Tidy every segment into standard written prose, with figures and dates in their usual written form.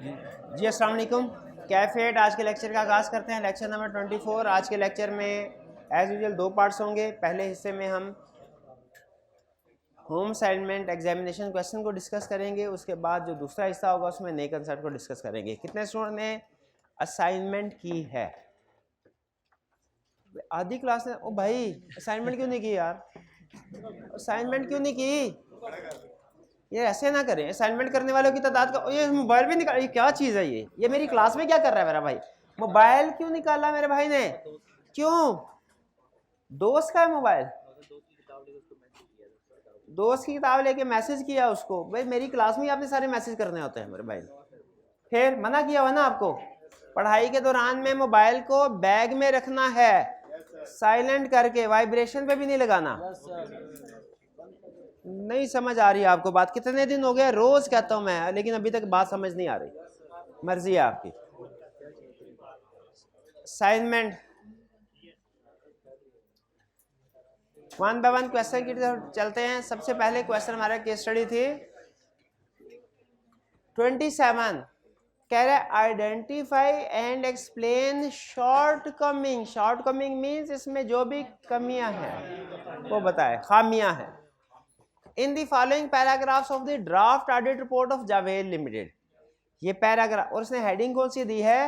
जी अस्सलाम वालेकुम। कैफेट आज के लेक्चर का आगाज़ करते हैं। Lecture number 24। आज के लेक्चर में एज यूजुअल दो पार्ट्स होंगे। पहले हिस्से में हम होम असाइनमेंट एग्जामिनेशन क्वेश्चन को डिस्कस करेंगे। उसके बाद जो दूसरा हिस्सा होगा उसमें नए कंसेप्ट को डिस्कस करेंगे। कितने स्टूडेंट ने असाइनमेंट की है? आधी क्लास ने। ओ भाई, असाइनमेंट क्यों नहीं की यार? असाइनमेंट क्यों नहीं की? ये ऐसे ना करें। असाइनमेंट करने वालों की तादाद का ये मोबाइल भी निकाल। ये क्या चीज़ है? ये मेरी क्लास में क्या कर रहा है मेरा भाई? मोबाइल क्यों निकाला मेरे भाई ने? क्यों? दोस्त का है मोबाइल? दोस्त की किताब लेके मैसेज किया उसको? भाई मेरी क्लास में आपने सारे मैसेज करने होते हैं मेरे भाई। फिर मना किया हुआ ना आपको। पढ़ाई के दौरान में मोबाइल को बैग में रखना है, साइलेंट करके, वाइब्रेशन पे भी नहीं लगाना। नहीं समझ आ रही है आपको बात? कितने दिन हो गए रोज कहता हूं मैं, लेकिन अभी तक बात समझ नहीं आ रही। मर्जी है आपकी। Assignment one by one question की तरफ चलते हैं। सबसे पहले क्वेश्चन हमारा केस स्टडी थी 27। कह रहा है identify and explain short coming. Short coming means इसमें जो भी कमियां हैं वो बताए, खामियां हैं। In the following paragraphs of the draft audit report of Javed limited. ये पैराग्राफ, और उसने हेडिंग कौन सी दी है?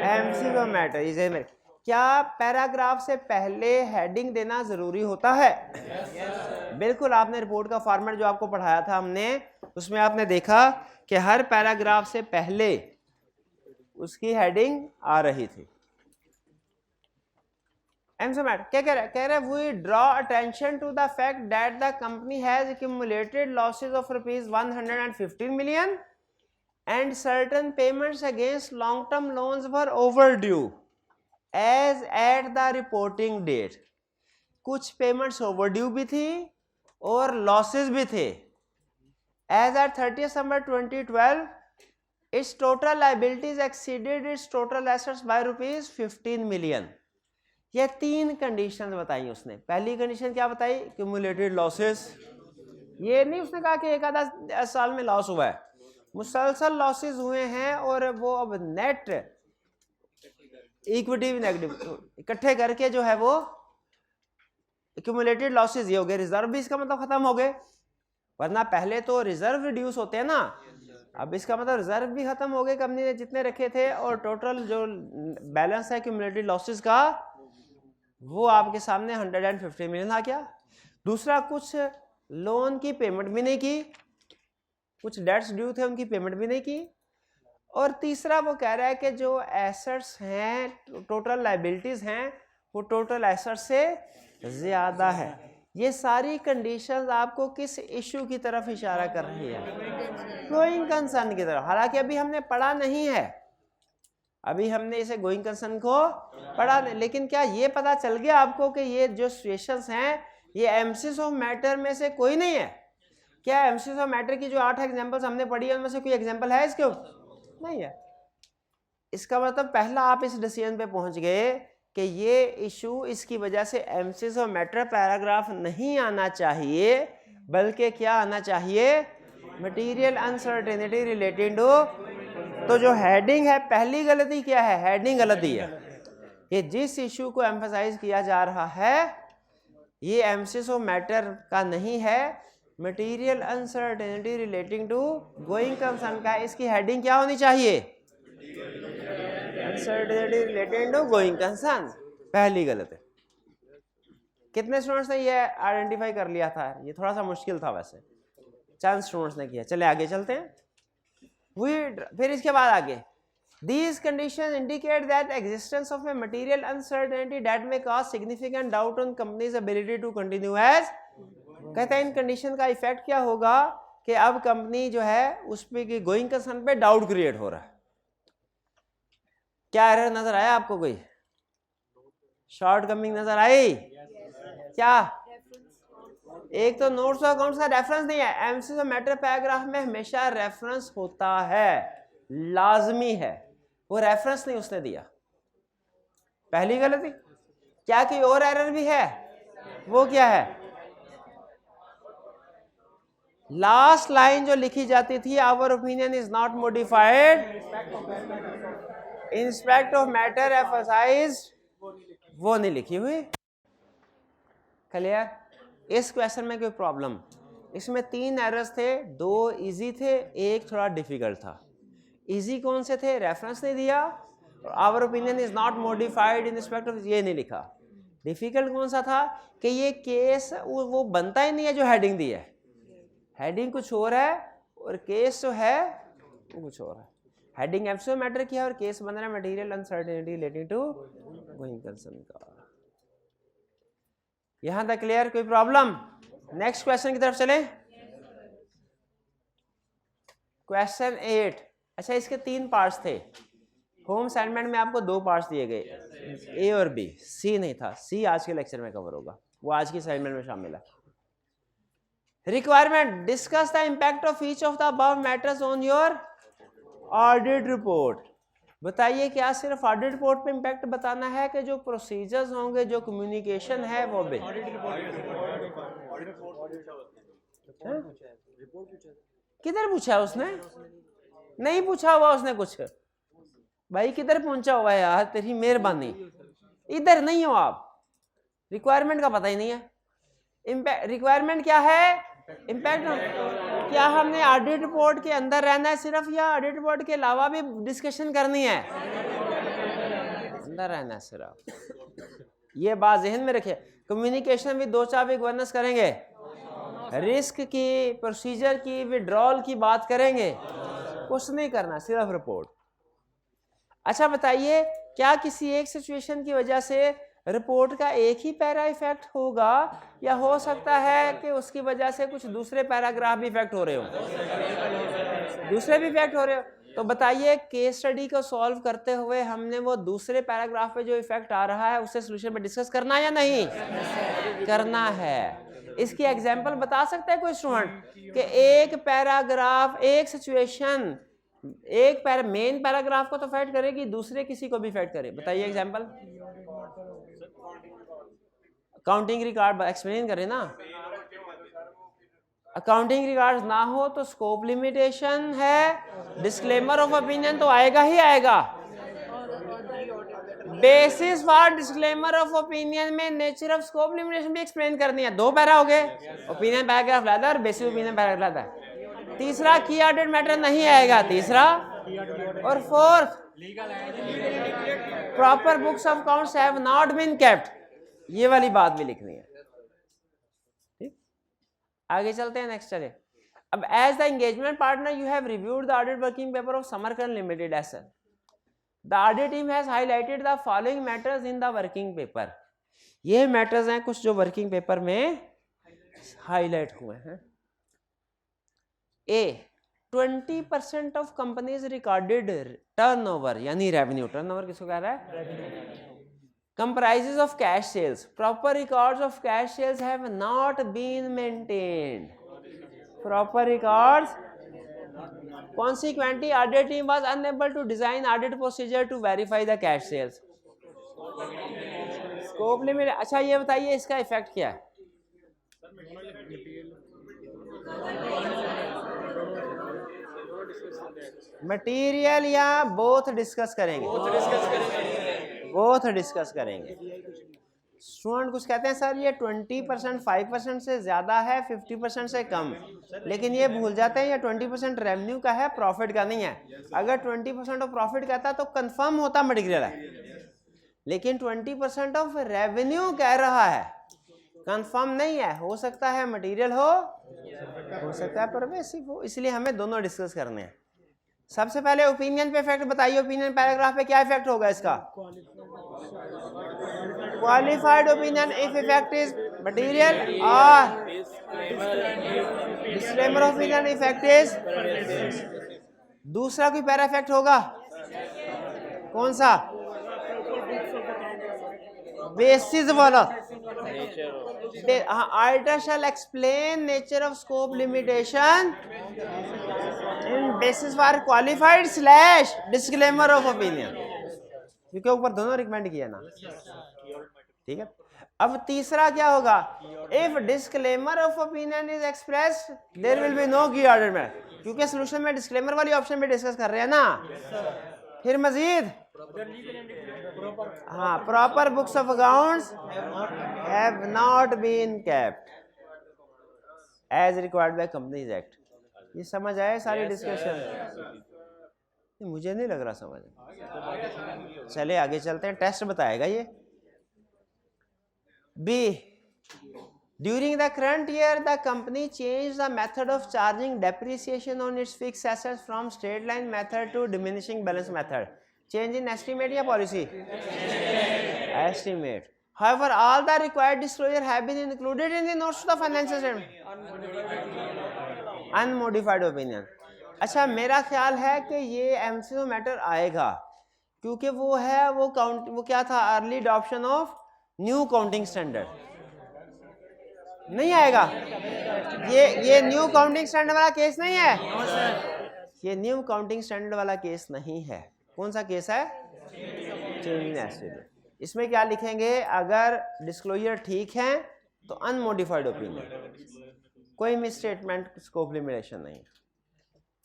MCQ matter. क्या पैराग्राफ से पहले हेडिंग देना जरूरी होता है? बिल्कुल। आपने रिपोर्ट का फॉर्मेट जो आपको पढ़ाया था हमने, उसमें आपने देखा कि हर पैराग्राफ से पहले उसकी हेडिंग आ रही थी। क्या कह रहा है? कह रहा है we draw attention to the fact that the company has accumulated losses of ₹115 million and certain payments against long-term loans were overdue as at the reporting date. कुछ पेमेंट्स ओवरड्यू भी थी और लॉसेस भी थे। As at 30 December 2012, its total liabilities exceeded its total assets by ₹15 million. ये तीन conditions बताई उसने। पहली कंडीशन क्या बताई? Accumulated losses. ये नहीं उसने कहा कि एक आधा साल में लॉस हुआ है, मुसलसल लॉसेस हुए हैं और वो अब नेट इक्विटी नेगेटिव इकट्ठे करके जो है वो एक्यूमुलेटेड लॉसेस ये हो गए। रिजर्व भी इसका मतलब खत्म हो गए, वरना पहले तो रिजर्व रिड्यूस होते हैं ना। अब इसका मतलब रिजर्व भी खत्म हो गए कंपनी ने जितने रखे थे, और टोटल जो बैलेंस है एक्यूमुलेटेड लॉसेस का वो आपके सामने 150 मिलियन आ गया। दूसरा, कुछ लोन की पेमेंट भी नहीं की, कुछ डेट्स ड्यू थे उनकी पेमेंट भी नहीं की। और तीसरा वो कह रहा है कि जो एसेट्स हैं, टोटल लाइबिलिटीज हैं, वो टोटल एसेट्स से ज्यादा है। ये सारी कंडीशंस आपको किस इशू की तरफ इशारा कर रही है? गोइंग कंसर्न की तरफ। हालांकि अभी हमने पढ़ा नहीं है, अभी हमने इसे गोइंग कंसर्न को पढ़ा नहीं, लेकिन क्या ये पता चल गया आपको कि ये जो सिचुएशंस हैं ये एमसीज ऑफ मैटर में से कोई नहीं है? क्या एमसीज ऑफ मैटर की जो 8 एग्जांपल्स हमने पढ़ी है उनमें से कोई एग्जांपल है इसके? नहीं है। इसका मतलब पहला आप इस डिसीजन पे पहुंच गए कि ये इशू इसकी वजह से एमसीज ऑफ मैटर पैराग्राफ नहीं आना चाहिए, बल्कि क्या आना चाहिए? Material uncertainty related to. तो जो हेडिंग है, पहली गलती क्या है? हेडिंग गलती है। ये जिस इशू को एम्फसाइज किया जा रहा है ये एमसीज ऑफ मैटर का नहीं है, material uncertainty relating to going concern का। इसकी हेडिंग क्या होनी चाहिए? Uncertainty relating to going concern. पहली गलत है। कितने स्टूडेंट्स ने ये आइडेंटिफाई कर लिया था? ये थोड़ा सा मुश्किल था वैसे, चंद स्टूडेंट्स ने किया। चले आगे चलते हैं। फिर इसके बाद आगे, these conditions indicate that existence of a material uncertainty that may cause significant doubt on company's ability to continue as। कहते हैं इन कंडीशन का इफेक्ट क्या होगा कि अब कंपनी जो है उस पे गोइंग कंसर्न पे डाउट क्रिएट हो रहा है। क्या एरर नजर आया आपको? कोई शॉर्ट कमिंग नजर आई? क्या? एक तो नोट्स और अकाउंट्स का रेफरेंस नहीं है। एमसीक्यू मैटर पैराग्राफ में हमेशा रेफरेंस होता है, लाजमी है। वो रेफरेंस नहीं उसने दिया, पहली गलती। क्या कोई और एरर भी है? वो क्या है? लास्ट लाइन जो लिखी जाती थी, our opinion is not modified in respect of matter emphasised, वो नहीं लिखी हुई। क्लियर? इस क्वेश्चन में कोई प्रॉब्लम? इसमें 3 एरर्स थे, 2 इजी थे, एक थोड़ा डिफिकल्ट था। इजी कौन से थे? रेफरेंस नहीं दिया, और our opinion is not modified in respect of, ये नहीं लिखा। डिफिकल्ट कौन सा था? कि ये केस वो बनता ही नहीं है जो हेडिंग दी है, हेडिंग कुछ और है और केस जो है वो कुछ और है। हेडिंग एब्सोल्यूट मैटर किया और केस बन रहा है material uncertainty relating to going concern का। यहां तक क्लियर? कोई प्रॉब्लम? नेक्स्ट क्वेश्चन की तरफ चले। क्वेश्चन 8। अच्छा, इसके 3 पार्ट्स थे। होम असाइनमेंट में आपको 2 पार्ट्स दिए गए, ए और बी, सी नहीं था। सी आज के लेक्चर में कवर होगा, वो आज की असाइनमेंट में शामिल है। Requirement, discuss the impact of each of the above matters on your audit report. बताइए, क्या सिर्फ ऑडिट रिपोर्ट पे इम्पैक्ट बताना है कि जो प्रोसीजर्स होंगे, जो कम्युनिकेशन है वो भी? किधर पूछा है उसने? नहीं पूछा हुआ उसने कुछ। भाई किधर पहुंचा हुआ है यार, तेरी मेहरबानी, इधर नहीं हो आप। रिक्वायरमेंट का पता ही नहीं है। इम्पैक्ट, रिक्वायरमेंट क्या है? इम्पैक्ट। क्या हमने ऑडिट रिपोर्ट के अंदर रहना है सिर्फ, या ऑडिट रिपोर्ट के अलावा भी डिस्कशन करनी है? अंदर रहना है सिर्फ। ये बात ज़हन में रखिए। कम्युनिकेशन भी 2-4 भी गवर्नेंस करेंगे, रिस्क की, प्रोसीजर की, विड्रॉल की बात करेंगे, कुछ नहीं करना, सिर्फ रिपोर्ट। अच्छा बताइए, क्या किसी एक सिचुएशन की वजह से रिपोर्ट का एक ही पैरा इफेक्ट होगा, या हो सकता है कि उसकी वजह से कुछ दूसरे पैराग्राफ भी इफेक्ट हो रहे हो, दूसरे भी इफेक्ट हो रहे हो? तो बताइए, केस स्टडी को सॉल्व करते हुए हमने वो दूसरे पैराग्राफ पे जो इफेक्ट आ रहा है उसे सोल्यूशन पे डिस्कस करना है या नहीं करना है? इसकी एग्जांपल बता सकता है कोई स्टूडेंट कि एक पैराग्राफ, एक सिचुएशन एक मेन पैराग्राफ को तो इफेक्ट करेगी, दूसरे किसी को भी इफेक्ट करे? बताइए एग्जांपल। अकाउंटिंग रिकॉर्ड एक्सप्लेन करें ना। अकाउंटिंग रिकॉर्ड्स ना हो तो स्कोप लिमिटेशन है, डिस्क्लेमर ऑफ ओपिनियन तो आएगा ही आएगा। Basis for disclaimer of opinion में नेचर ऑफ स्कोप लिमिटेशन भी एक्सप्लेन करनी है। 2 पैरा हो गए, ओपिनियन पैराग्राफ लादा और बेसिस ओपिनियन पैराग्राफ लादा। तीसरा की ऑडिट मैटर नहीं आएगा, तीसरा। और fourth, proper books of accounts have not been kept, ये वाली बात भी लिखनी है। ठीक, आगे चलते हैं, नेक्स्ट चले। अब as the engagement partner you have reviewed the audit working paper of Samarkand Limited S. The audit team has highlighted the following matters in the working paper. ये मैटर्स हैं कुछ जो वर्किंग पेपर में highlight हुए हैं। A, 20% of companies recorded turnover, यानी revenue. Turnover किसको कह रहा है? comprises of cash sales. Proper records of cash sales have not been maintained. Proper records. Consequently, audit team was unable to design audit procedure to verify the cash sales. Scope limit. अच्छा ये बताइए, इसका effect क्या है? Material या both discuss करेंगे? Both discuss करेंगे। Student कुछ कहते हैं सर ये 20% 5% से ज़्यादा है, 50% से कम, लेकिन ये भूल जाते हैं ये 20% रेवेन्यू का है, प्रॉफिट का नहीं है। अगर 20% ऑफ प्रॉफिट कहता तो कंफर्म होता मटेरियल है, लेकिन 20% ऑफ रेवेन्यू कह रहा है, कंफर्म नहीं है। हो सकता है मटेरियल हो सकता है परवेसिव हो, इसलिए हमें दोनों डिस्कस करने हैं। सबसे पहले ओपिनियन पे इफेक्ट बताइए। ओपिनियन पैराग्राफ पे क्या इफेक्ट होगा इसका? Qualified opinion if effect is material, और disclaimer of opinion effect is. दूसरा कोई पैरा इफेक्ट होगा? कौन सा? बेसिस वाला। Auditor shall explain nature of scope limitation in basis for qualified slash disclaimer of opinion, क्योंकि ऊपर दोनों रिकमेंड किया ना। ठीक है, अब तीसरा क्या होगा, if disclaimer of opinion is expressed there will be no key order में, क्योंकि सोल्यूशन में डिस्क्लेमर वाली ऑप्शन पे डिस्कस कर रहे हैं ना। फिर मजीद हाँ, proper books of accounts have not been kept as required by companies act. ये समझ आए सारी डिस्कशन? मुझे नहीं लग रहा समझ। चले आगे चलते हैं, टेस्ट बताएगा ये। B, during the current year the company change the method of charging depreciation on its fix assets from straight line method to diminishing balance method. Change in estimate या policy? Estimate. However, all the required disclosure have been included in the notes to the financial statement. Unmodified opinion. अच्छा, मेरा ख्याल है कि ये MCQ matter आएगा, क्योंकि वो है वो क्या था, early adoption of new counting standard. नहीं आएगा ये न्यू काउंटिंग स्टैंडर्ड वाला केस नहीं है। ये न्यू काउंटिंग स्टैंडर्ड वाला केस नहीं है। कौन सा केस है? Change in estimate. इसमें क्या लिखेंगे, अगर डिस्क्लोजर ठीक है तो अनमोडिफाइड ओपिनियन, कोई मिसस्टेटमेंट, स्कोप लिमिटेशन नहीं।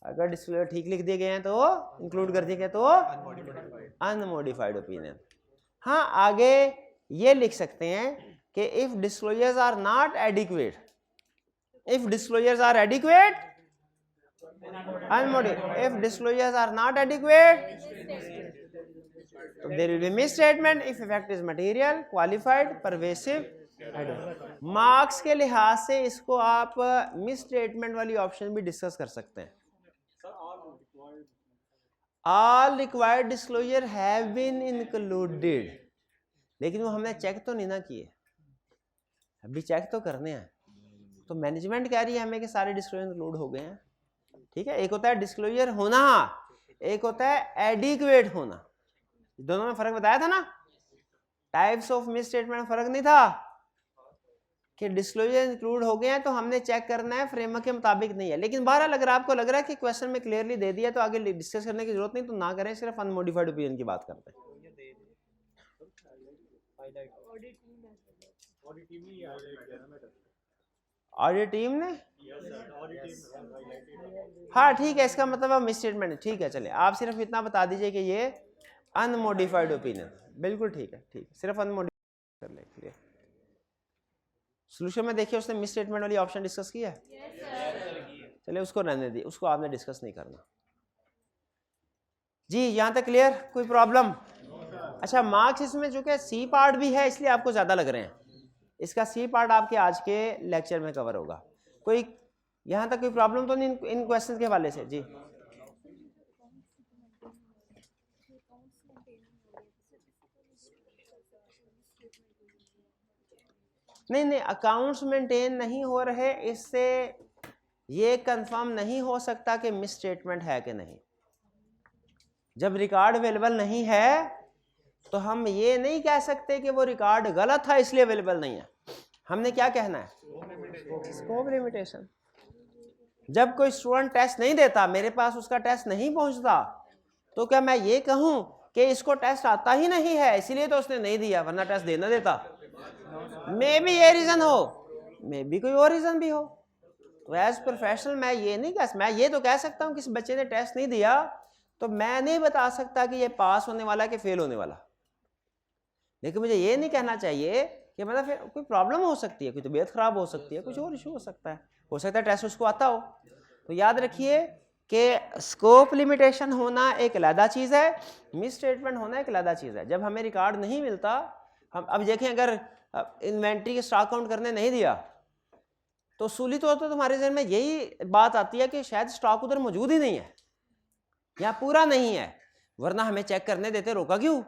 अगर डिस्क्लोजर ठीक लिख दिए गए हैं तो इंक्लूड कर दिए गए तो अनमोडिफाइड ओपिनियन। हाँ, आगे ये लिख सकते हैं कि if disclosures are not adequate, if disclosures are adequate unmodified, if disclosures are not adequate there will be misstatement if effect is material, qualified, pervasive. Marks के लिहाज से इसको आप मिसस्टेटमेंट वाली ऑप्शन भी डिस्कस कर सकते हैं। All required disclosure have been included, लेकिन वो हमने चेक तो नहीं ना किए, अभी चेक तो करने हैं। तो मैनेजमेंट कह रही है हमें कि सारे डिस्क्लोजर इंक्लूड हो गए हैं। ठीक है, एक होता है डिस्क्लोजर होना, एक होता है एडिक्वेट होना। दोनों में फर्क बताया था ना, टाइप्स ऑफ मिस स्टेटमेंट फर्क नहीं था कि डिस्क्लोजर इंक्लूड हो गए हैं तो हमने चेक करना है फ्रेमवर्क के मुताबिक नहीं है। लेकिन बहरहाल अगर आपको लग रहा है कि क्वेश्चन में क्लियरली दे दिया तो आगे डिस्कस करने की जरूरत नहीं, तो ना करें, सिर्फ अनमोडिफाइड ओपिनियन की बात करते हैं। ऑडिट टीम ने, हाँ ठीक है, इसका मतलब मिस स्टेटमेंट, ठीक है। चले, आप सिर्फ इतना बता दीजिए कि ये अनमोडिफाइड ओपिनियन, बिल्कुल ठीक है, ठीक है, सिर्फ अनमोडिफाइड कर ले, क्लियर। सॉल्यूशन में देखिए उसने मिस स्टेटमेंट वाली ऑप्शन डिस्कस किया है। चलिए उसको रहने दी, उसको आपने डिस्कस नहीं करना जी। यहां तक क्लियर, कोई प्रॉब्लम? अच्छा, मार्क्स इसमें जो कि सी पार्ट भी है इसलिए आपको ज्यादा लग रहे हैं, इसका सी पार्ट आपके आज के लेक्चर में कवर होगा। कोई यहां तक कोई प्रॉब्लम तो नहीं इन क्वेश्चन के हवाले से? जी नहीं, अकाउंट्स मेंटेन नहीं हो रहे, इससे ये कंफर्म नहीं हो सकता कि मिस स्टेटमेंट है कि नहीं। जब रिकॉर्ड अवेलेबल नहीं है तो हम ये नहीं कह सकते कि वो रिकॉर्ड गलत था इसलिए अवेलेबल नहीं है। हमने क्या कहना है? Scope limitation. जब कोई स्टूडेंट टेस्ट नहीं देता, मेरे पास उसका टेस्ट नहीं पहुंचता, तो क्या मैं ये कहूं कि इसको टेस्ट आता ही नहीं है इसीलिए तो उसने नहीं दिया, वरना टेस्ट देना देता? मे भी ये रीजन हो, मे भी कोई और रीजन भी हो। तो एज प्रोफेशनल मैं ये नहीं कह, मैं ये तो कह सकता हूँ कि इस बच्चे ने टेस्ट नहीं दिया तो मैं नहीं बता सकता कि ये पास होने वाला कि फेल होने वाला। लेकिन मुझे ये नहीं कहना चाहिए कि मतलब फिर कोई प्रॉब्लम हो सकती है, कोई तबीयत खराब हो सकती है, कुछ और इशू हो सकता है टेस्ट उसको आता हो। तो याद रखिए कि स्कोप लिमिटेशन होना एक अलग चीज़ है, मिस स्टेटमेंट होना एक अलग चीज़ है। जब हमें रिकॉर्ड नहीं मिलता, हम अब देखें अगर इन्वेंट्री के स्टॉक काउंट करने नहीं दिया तो सूली तौर पर तुम्हारे जहन में यही बात आती है कि शायद स्टॉक उधर मौजूद ही नहीं है या पूरा नहीं है, वरना हमें चेक करने देते, रोका क्यों?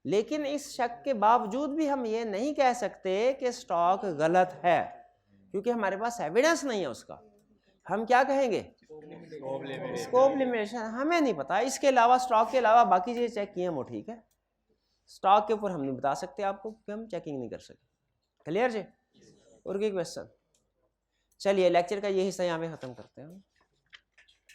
लेकिन इस शक के बावजूद भी हम ये नहीं कह सकते कि स्टॉक गलत है, क्योंकि हमारे पास एविडेंस नहीं है उसका। हम क्या कहेंगे? Scope limitation. हमें नहीं पता, इसके अलावा स्टॉक के अलावा बाकी चीजें चेक किए हम, वो ठीक है। स्टॉक के ऊपर हम नहीं बता सकते आपको कि हम चेकिंग नहीं कर सकते। क्लियर जी? और कोई क्वेश्चन? चलिए लेक्चर का ये हिस्सा यहाँ पे खत्म करते हैं।